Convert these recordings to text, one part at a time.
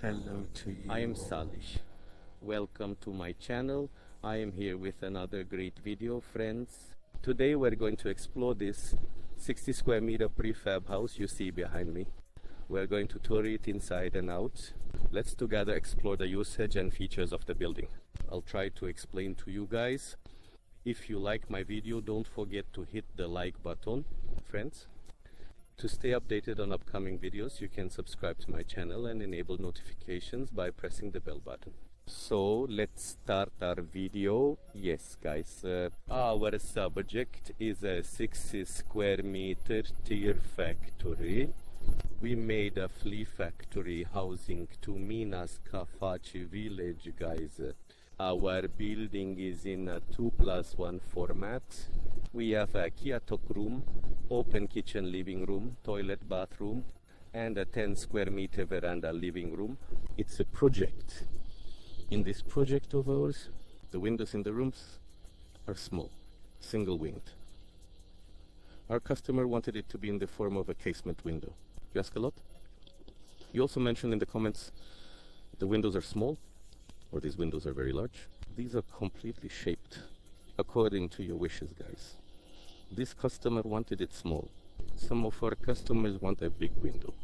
Hello to you. I am Salish. Welcome to my channel. I am here with another great video, friends. Today we're going to explore this 60 square meter prefab house you see behind me. We're going to tour it inside and out. Let's together explore the usage and features of the building. I'll try to explain to you guys. If you like my video, don't forget to hit the like button, friends. To stay updated on upcoming videos, you can subscribe to my channel and enable notifications by pressing the bell button. So let's start our video. Yes guys, our subject is a 60 square meter tier factory. We made a flea factory housing to Minas Kafachi village, guys. Our building is in a 2+1 format. We have a kiosk room, open kitchen living room, toilet bathroom, and a 10 square meter veranda living room. It's a project. In this project of ours, the windows in the rooms are small, single winged. Our customer wanted it to be in the form of a casement window. You ask a lot? You also mentioned in the comments the windows are small, or these windows are very large. These are completely shaped according to your wishes, guys. This customer wanted it small. Some of our customers want a big window.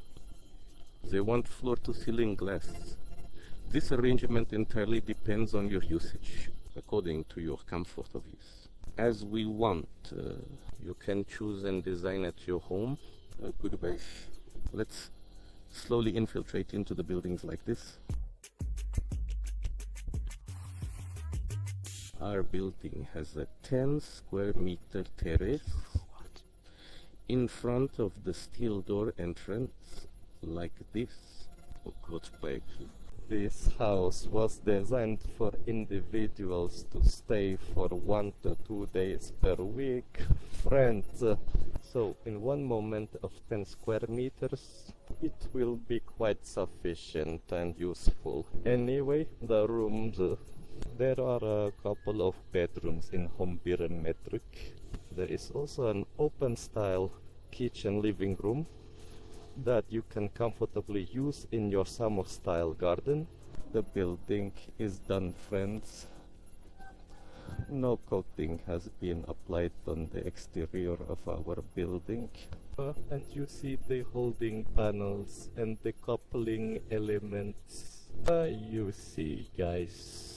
They want floor to ceiling glass. This arrangement entirely depends on your usage, according to your comfort of use. As we want, you can choose and design at your home. Goodbye. Let's slowly infiltrate into the buildings like this. Our building has a 10 square meter terrace in front of the steel door entrance, like this. Oh, God, back. This house was designed for individuals to stay for 1 to 2 days per week, friends. So in one moment of 10 square meters, it will be quite sufficient and useful. Anyway, the rooms. There are a couple of bedrooms in Hombiren metric. There is also an open style kitchen living room that you can comfortably use in your summer style garden. The building is done, friends. No coating has been applied on the exterior of our building. And you see the holding panels and the coupling elements. You see, guys.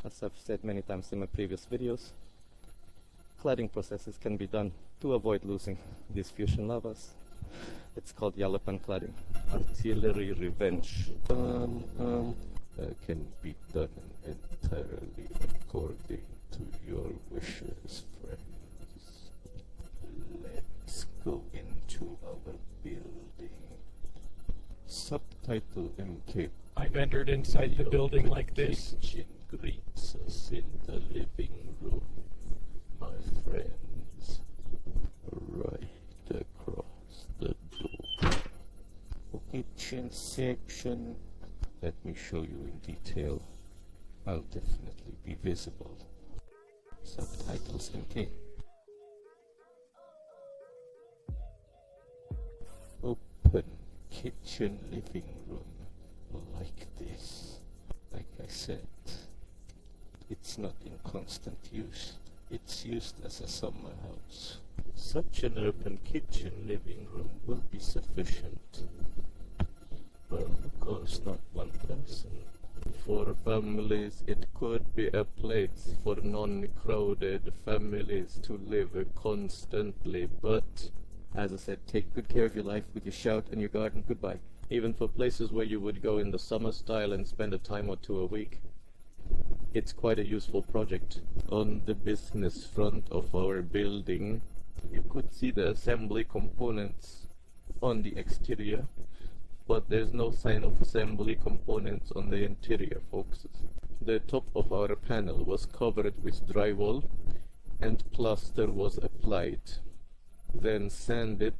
As I've said many times in my previous videos, cladding processes can be done to avoid losing these fusion lavas. It's called Yalapan cladding. Artillery revenge. Can be done entirely according to your wishes, friends. Let's go into our building. Subtitle MK. I've entered inside the building like this. Kitchen greets us in the living room, my friends. Right across the door. Kitchen section. Let me show you in detail. I'll definitely be visible. Subtitles MK. Open kitchen living room like this. Like I said, it's not in constant use. It's used as a summer house. Such an open kitchen living room will be sufficient. Well, course, not one person. For families, it could be a place for non-crowded families to live constantly, but as I said, take good care of your life with your shout and your garden. Goodbye. Even for places where you would go in the summer style and spend a time or two a week, it's quite a useful project. On the business front of our building, you could see the assembly components on the exterior, but there's no sign of assembly components on the interior, folks. The top of our panel was covered with drywall and plaster was applied, then sanded.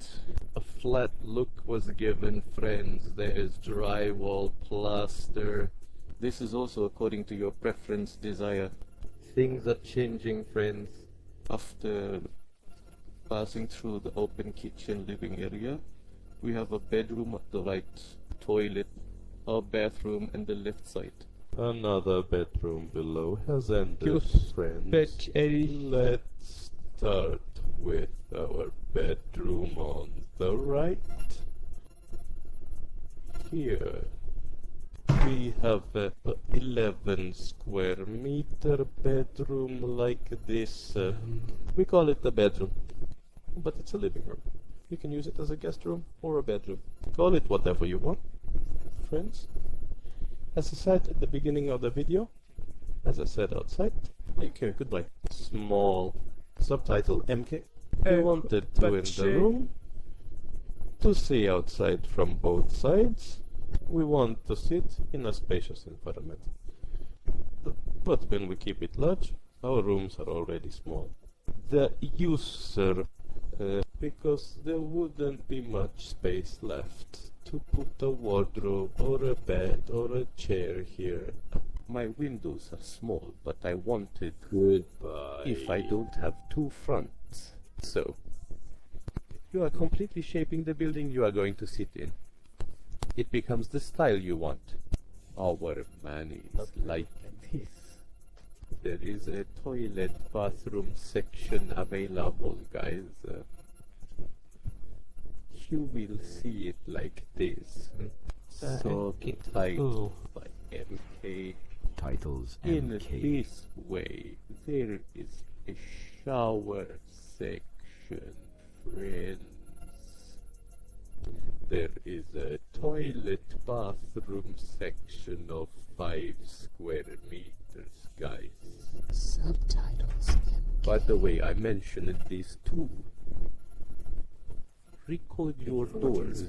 A flat look was given, friends. There is drywall, plaster. This is also according to your preference, desire. Things are changing, friends. After passing through the open kitchen living area, we have a bedroom at the right, toilet, a bathroom, and the left side. Another bedroom below has ended, friends. Let's start with our bedroom on the right. Here we have a 11 square meter bedroom like this. We call it the bedroom, but it's a living room. You can use it as a guest room or a bedroom. Call it whatever you want, friends. As I said at the beginning of the video, as I said outside, okay, goodbye. Small, subtitle MK. We wanted to in the room to see outside from both sides. We want to sit in a spacious environment. But when we keep it large, our rooms are already small. The user, because there wouldn't be much space left to put a wardrobe or a bed or a chair here. My windows are small, but I wanted goodbye if I don't have two fronts. So, you are completely shaping the building you are going to sit in. It becomes the style you want. Our man is like this. There is a toilet bathroom section available, guys. You will see it like this. So titled by MK. Titles In MK. this way, there is a shower section, friends. There is a toilet bathroom section of 5 square meters, guys. Subtitles MK. By the way, I mentioned these too. Record your doors,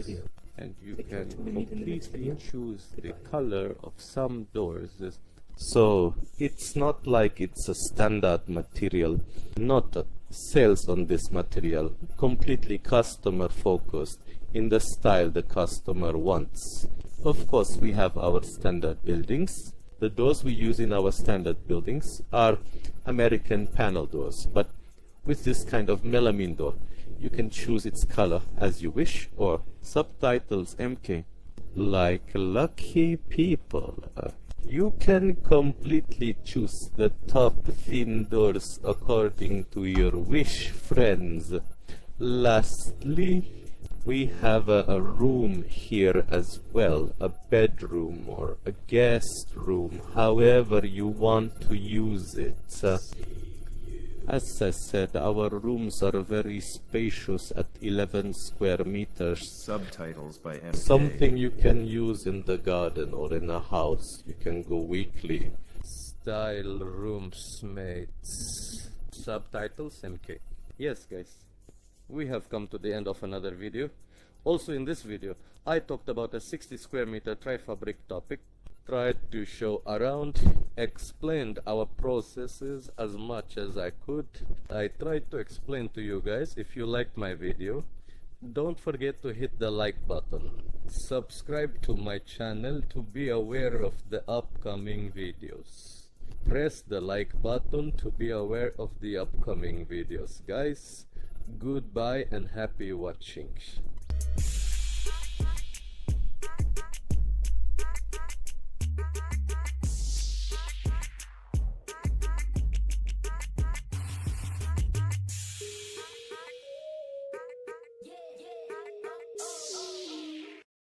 and you can completely choose the color of some doors. So it's not like it's a standard material, not sales on this material, completely customer focused in the style the customer wants. Of course, we have our standard buildings. The doors we use in our standard buildings are American panel doors, but with this kind of melamine door, you can choose its color as you wish, or subtitles MK. Like lucky people, you can completely choose the top thin doors according to your wish, friends. Lastly, we have a room here as well, a bedroom or a guest room, however you want to use it. As I said, our rooms are very spacious at 11 square meters. Subtitles by MK. Something you can use in the garden or in a house. You can go weekly. Style rooms mates. Subtitles MK. Yes, guys, we have come to the end of another video. Also in this video, I talked about a 60 square meter Prefabric topic. Tried to show around, explained our processes as much as I could. I tried to explain to you guys. If you liked my video, don't forget to hit the like button. Subscribe to my channel to be aware of the upcoming videos. Press the like button to be aware of the upcoming videos. Guys, goodbye and happy watching.